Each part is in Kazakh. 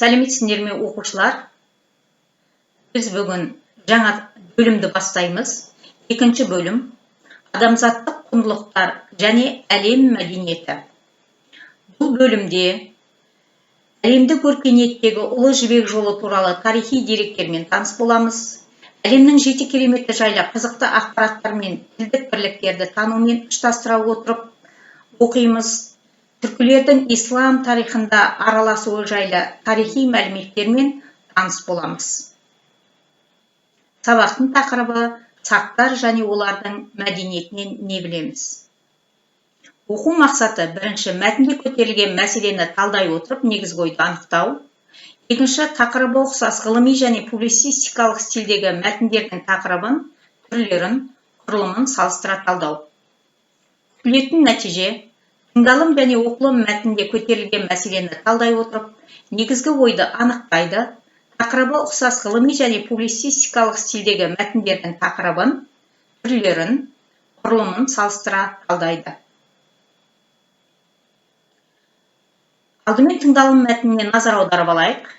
Сәлеметсіздер ме оқушылар? Біз бүгін жаңа бөлімді бастаймыз. Екінші бөлім адамзаттық құндылықтар және әлем мәдениеті. Бұл бөлімде әлемдік өркениеттегі ұлы жібек жолы туралы тарихи деректермен таныс боламыз. Әлемнің 7 кереметі жайлы қызықты ақпараттар мен тілдік бірліктерді танумен ұштастыра отырып оқимыз. Түркілердің ислам тарихында араласуы жайлы тарихи мәліметтермен таныс боламыз. Сабақтың тақырыбы сақтар және олардың мәдениетінен не білеміз? Оқу мақсаты бірінші мәтінде көтерілген мәселені талдай отырып негізгі ойды анықтау. Екінші, тақырыбы ұқсас ғылыми және публицистикалық стильдегі мәтіндердің тақырыбын, түрлерін, құрылымын салыстыра талдау. Күтілетін нәтиже тыңдалым және оқылым мәтінде көтерілген мәселені талдай отырып, негізгі ойды анықтайды. Тақырыбы ұқсас ғылыми және публицистикалық стильдегі мәтіндердің тақырыбын, түрлерін, құрылымын салыстыра талдайды. Алдымен тыңдалым мәтініне назар аударып алайық.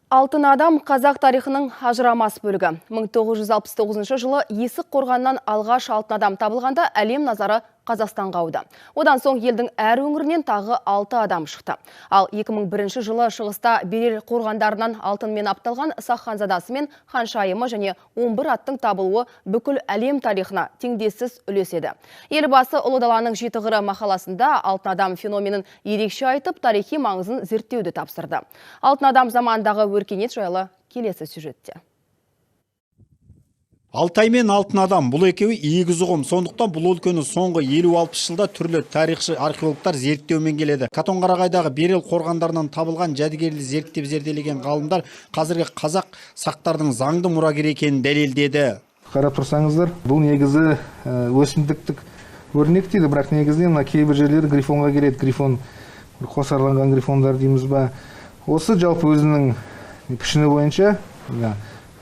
Алтын адам қазақ тарихының ажырамас бөлігі. 1969 жылы Есік қорғаннан алғаш алтын адам табылғанда әлем назары Қазақстанға ауды. Одан соң елдің әр өңірінен тағы 6 адам шықты. Ал 2001 жылы шығыста Берел қорғандарынан алтынмен апталған Сақ ханзадасы мен ханшайымы және 11 аттың табылуы бүкіл әлем тарихына теңдессіз үлес еді. Елбасы Ұлы даланың жеті қыры мақаласында алтын адам феноменін ерекше айтып, тарихи маңызын зерттеуді тапсырды. Алтын адам замандағы өркениет жайлы келесі сюжетте. Алтай мен алтын адам бұл екеуі егіз ұғым. Сондықтан бұл өлкені соңғы 50-60 жылда түрлі тарихшы археологтар зерттеумен келеді. Катонқарағайдағы Берел қорғандарынан табылған жәдігерді зерделеген ғалымдар қазіргі қазақ сақтардың заңды мұрагер екенін дәлелдеді. Қарап тұрсаңыздар, бұл негізі өсімдіктік өрнек дейді, бірақ негізінен кейбір жерлері грифонға келеді. Грифон, қосарланған грифондар дейміз ба. Осы жалпы өзінің пішіні бойынша,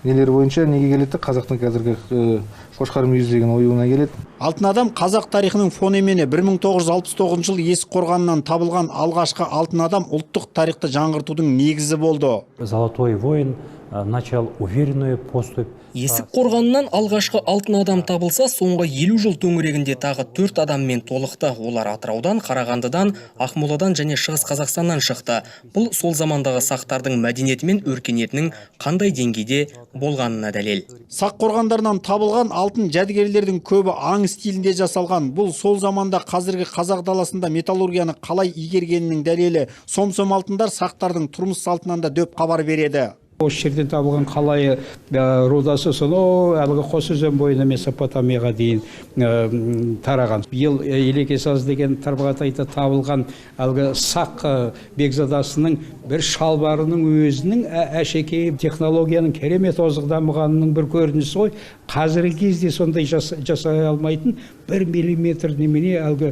нелер бойынша неге келеді? Қазақтың қазіргі қошқар мүйіз деген оюына келеді. Алтын адам қазақ тарихының фонемені. 1969 жыл Есік қорғанынан табылған алғашқы алтын адам ұлттық тарихты жаңғыртудың негізі болды. Золотой воин начал уверенную поступь. Есік қорғанынан алғашқы алтын адам табылса, соңғы 50 жыл төңірегінде тағы 4 адаммен толықты. Олар Атыраудан, Қарағандыдан, Ақмоладан және Шығыс Қазақстаннан шықты. Бұл сол замандағы сақтардың мәдениеті мен өркениетінің қандай деңгейде болғанына дәлел. Сақ қорғандарынан табылған алтын жәдігерлердің көбі аң стилінде жасалған. Бұл сол заманда қазіргі қазақ даласында металлургияны қалай игергенінің дәлелі. Сом-сом алтындар сақтардың тұрмыс салтынан да дөп хабар береді. Осы жерден табылған қалайы рудасы сонау әлгі Қос өзен бойына Месопотамияға дейін тараған. Биыл Елекесаз деген Тарбағатайда табылған әлгі Сақ бекзадасының бір шалбарының өзінің әшекей технологияның керемет озық дамығанының бір көрінісі ғой. Қазіргі кезде сондай жасай алмайтын 1 миллиметр немене әлгі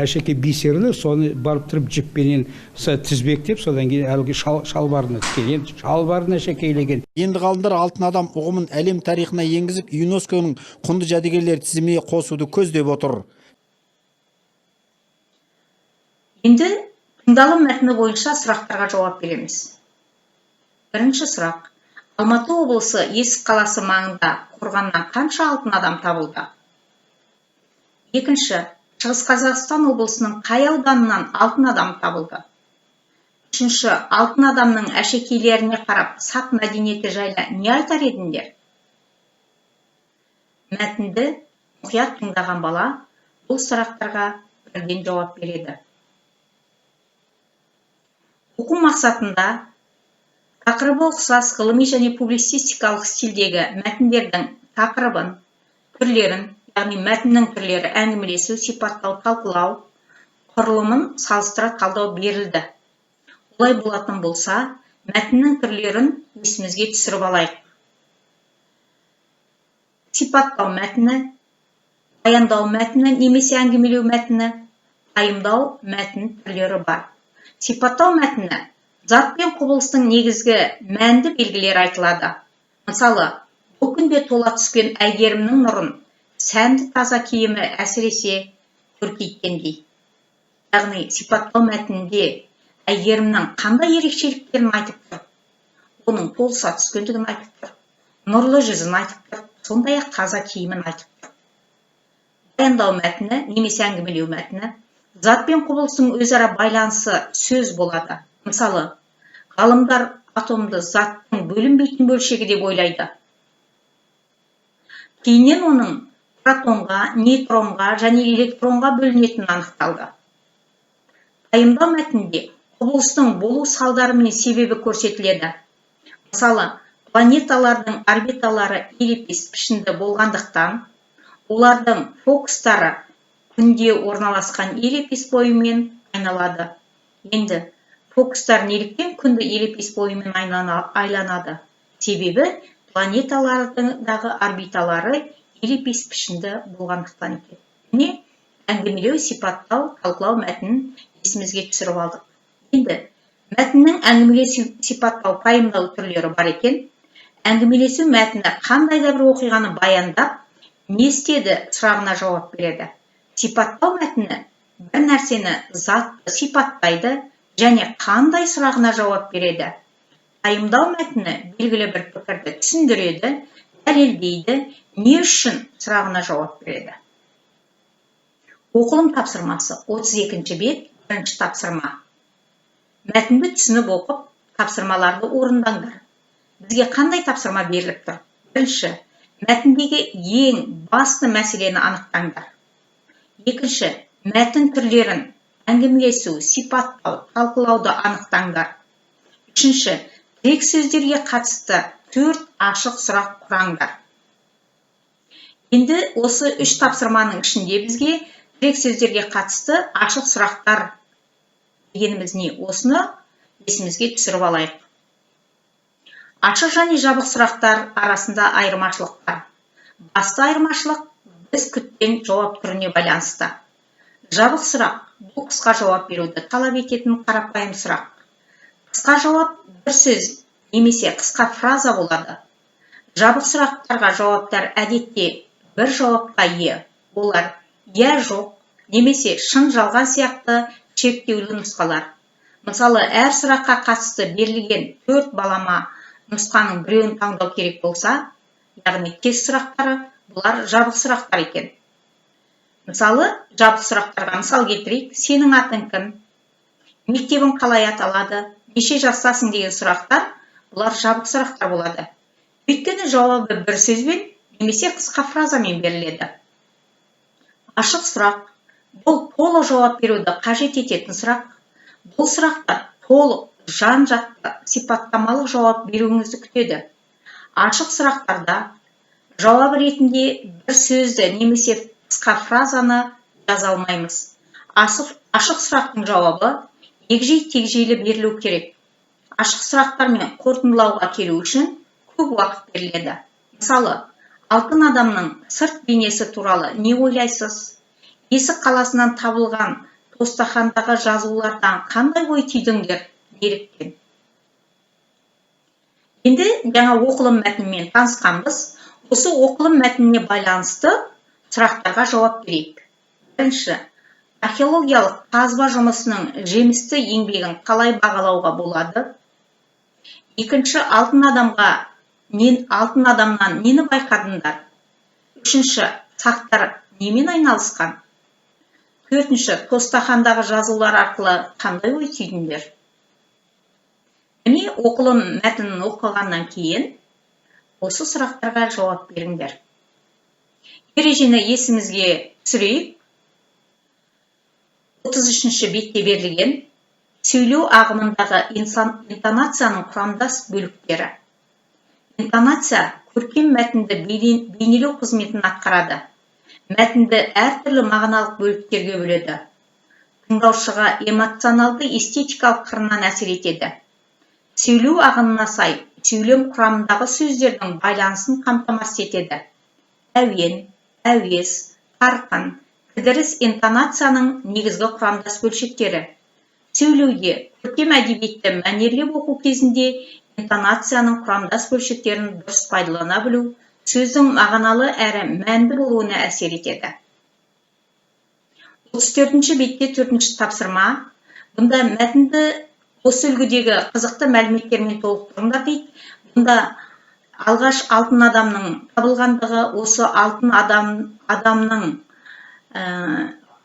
әшекей бисерлі, соны барып тұрып жіппенен тізбектеп, содан кейін әлгі шалбарына тіккен, шалбарына әшекейлеген. Енді ғалымдар алтын адам ұғымын әлем тарихына енгізіп, ЮНЕСКО-ның құнды жәдігерлер тізіміне қосуды көздеп отыр. Енді тыңдалым мәтіні бойынша сұрақтарға жауап береміз. Бірінші сұрақ. Алматы облысы Есік қаласы маңында қорғаннан қанша алтын адам табылды? Екінші, Шығыс Қазақстан облысының қай ауданынан алтын адам табылды? Үшінші, алтын адамның әшекейлеріне қарап, сақ мәдениеті жайлы не айтар едіңдер? Мәтінді мұқият тыңдаған бала бұл сұрақтарға бірден жауап береді. Оқу мақсатында тақырыбы ұқсас ғылыми және публицистикалық стильдегі мәтіндердің тақырыбын, түрлерін, яғни мәтіннің түрлері әңгімелесу, сипаттау, талқылау, құрылымын салыстыра талдау берілді. Олай болатын болса, мәтіннің түрлерін есімізге түсіріп алайық. Сипаттау мәтіні, баяндау мәтіні немесе әңгімелеу мәтіні, пайымдау мәтін түрлері бар. Сипаттау мәтіні зат пен құбылыстың негізгі мәнді белгілері айтылады. Мысалы, бұл күнде тола түскен әйгерімнің нұрын, сәнді таза киімі әсіресе көркейткендей. яғни сипаттау мәтінінде әйгерімнің қандай ерекшеліктерін айтып тұр, оның толыса түскендігін айтып тұр, нұрлы жүзін айтып тұр, сондай-ақ таза киімін айтып тұр. Баяндау мәтіні немесе әңгімелеу мәтіні зат пен құбылыстың өзара байланысы сөз болады. Мысалы, ғалымдар атомды заттың бөлінбейтін бөлшегі деп ойлайды. Кейіннен оның протонға, нейтронға және электронға бөлінетінін анықталды. Пайымдау мәтінінде құбылыстың болу салдары мен себебі көрсетіледі. Мысалы, планеталардың орбиталары эллипс пішінді болғандықтан, олардың фокустары күнде орналасқан эллипс бойымен айналады. Енді фокустар неліктен күнді эллипс бойымен айланады? Себебі планеталардағы орбиталары эллипс пішінді болғандықтан екен. Міне, әңгімелеу, сипаттау, талқылау мәтінін есімізге түсіріп алдық. Енді мәтіннің әңгімелесу, сипаттау, пайымдау түрлері бар екен. Әңгімелесу мәтіні қандай да бір оқиғаны баяндап, не істеді сұрағына жауап береді. Сипаттау мәтіні бір нәрсені затты сипаттайды және қандай сұрағына жауап береді. Пайымдау мәтіні белгілі бір пікірді түсіндіреді, дәлелдейді, не үшін сұрағына жауап береді. Оқылым тапсырмасы 32-ші бет, 1-ші тапсырма. Мәтінді түсініп оқып, тапсырмаларды орындаңдар. Бізге қандай тапсырма беріліп тұр? Бірінші, мәтіндегі ең басты мәселені анықтаңдар. Екінші, мәтін түрлерін әңгімелесу, сипаттау, талқылауды анықтаңдар. Үшінші, тірек сөздерге қатысты 4 ашық сұрақ құраңдар. Енді осы 3 тапсырманың ішінде бізге тірек сөздерге қатысты ашық сұрақтар дегеніміз не? Осыны есімізге түсіріп алайық. Ашық және жабық сұрақтар арасында айырмашылық бар. Басты айырмашылық біз күткен жауап түріне байланысты. Жабық сұрақ бұл қысқа жауап беруді талап ететін қарапайым сұрақ. Қысқа жауап бір сөз немесе қысқа фраза болады. Жабық сұрақтарға жауаптар әдетте бір жауапқа ие. Олар я, жоқ немесе шын, жалған сияқты шектеулі нұсқалар. Мысалы, әр сұраққа қатысты берілген 4 балама нұсқаның біреуін таңдау керек болса, яғни тест сұрақтары, бұлар жабық сұрақтар екен. Мысалы, жабық сұрақтарға мысал келтірейік. Сенің атың кім? Мектебің қалай аталады? Неше жастасың деген сұрақтар, бұлар жабық сұрақтар болады. Өйткені жауабы бір сөзбен немесе қысқа фразамен беріледі. Ашық сұрақ бұл толық жауап беруді қажет ететін сұрақ. Бұл сұрақта толық жан-жақты сипаттамалық жауап беруіңізді күтеді. Ашық сұрақтарда жауап ретінде бір сөзді немесе қысқа фразаны жаза алмаймыз. Ашық сұрақтың жауабы егжей-тегжейлі берілу керек. Ашық сұрақтармен қорытындылауға келу үшін көп уақыт беріледі. Мысалы, алтын адамның сырт бейнесі туралы не ойлайсыз? Есік қаласынан табылған тостахандағы жазулардан қандай ой түйдіңдер? Неліктен? Енді жаңа оқылым мәтінімен танысқанбыз. Осы оқылым мәтініне байланысты сұрақтарға жауап берейік. Бірінші, археологиялық қазба жұмысының жемісті еңбегін қалай бағалауға болады? Екінші, алтын адамнан нені байқадыңдар? Үшінші, сақтар немен айналысқан? Төртінші, тостахандағы жазулар арқылы қандай ой түйдіңдер? Міне, оқылым мәтінін оқығаннан кейін осы сұрақтарға жауап беріңдер. Ережені есімізге түсірейік. 33-ші бетте берілген сөйлеу ағымындағы интонацияның құрамдас бөліктері. Интонация көркем мәтінді бейнелеу қызметін атқарады. Мәтінді әртүрлі мағыналық бөліктерге бөледі. Тыңдаушыға эмоционалды эстетикалық қырынан әсер етеді. Сөйлеу ағымына сай, сөйлем құрамындағы сөздердің байланысын қамтамасыз етеді. Әуен, әуез, қарқын, кідіріс интонацияның негізгі құрамдас бөлшектері. Сөйлеуде көркем әдебиетті мәнерлеп оқу кезінде интонацияның құрамдас бөлшектерін дұрыс пайдалана білу сөздің мағыналы әрі мәнді болуына әсер етеді. 34 бетте 4 тапсырма. Бұнда мәтінді осы үлгідегі қызықты мәліметтермен толықтырыңдар дейді. Бұнда алғаш алтын адамның табылғандығы, осы алтын адамның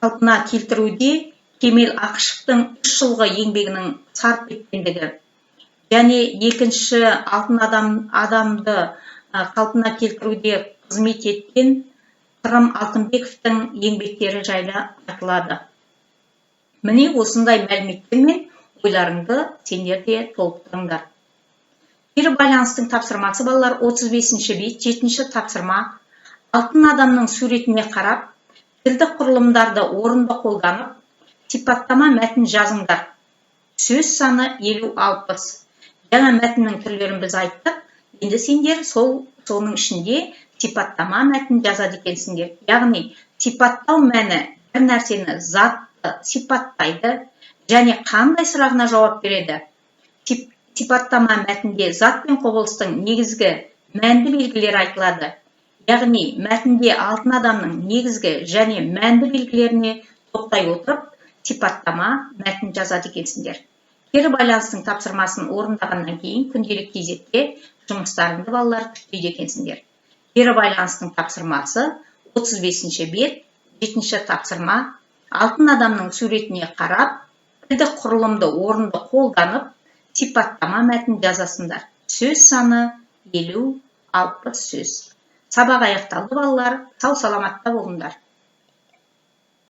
қалпына келтіруде Кемел Ақышевтың 3 жылғы еңбегінің сарп еткендігі, және екінші алтын адамды қалпына келтіруде қызмет еткен Қырым Алтынбековтың еңбектері жайлы айтылады. Міне осындай мәліметтермен ойларыңды сендер де толықтырыңдар. Кері байланыстың тапсырмасы балалар 35 бет 7 тапсырма. Алтын адамның суретіне қарап, тілдік құрылымдарды орынды қолданып, сипаттама мәтін жазыңдар. Сөз саны 50-60. Жаңа мәтіннің түрлерін біз айттық. Енді сендер соның ішінде сипаттама мәтін жазады екенсіңдер. Яғни сипаттау мәні бір нәрсені затты сипаттайды және қандай сұрағына жауап береді. Сипаттама мәтінде зат пен құбылыстың негізгі мәнді белгілері айтылады. Яғни мәтінде алтын адамның негізгі және мәнді белгілеріне тоқтай отырып, сипаттама мәтін жазады екенсіңдер. Кері байланыстың тапсырмасын орындағаннан кейін күнделік кезекте жұмыстарыңды балалар күтпейді екенсіңдер. Кері байланыстың тапсырмасы 35 бет 7 тапсырма. Алтын адамның суретіне қарап, тілдік құрылымды орынды қолданып, сипаттама мәтін жазасыңдар. Сөз саны 50-60 сөз. Сабақ аяқталды балалар, сау саламатта болыңдар.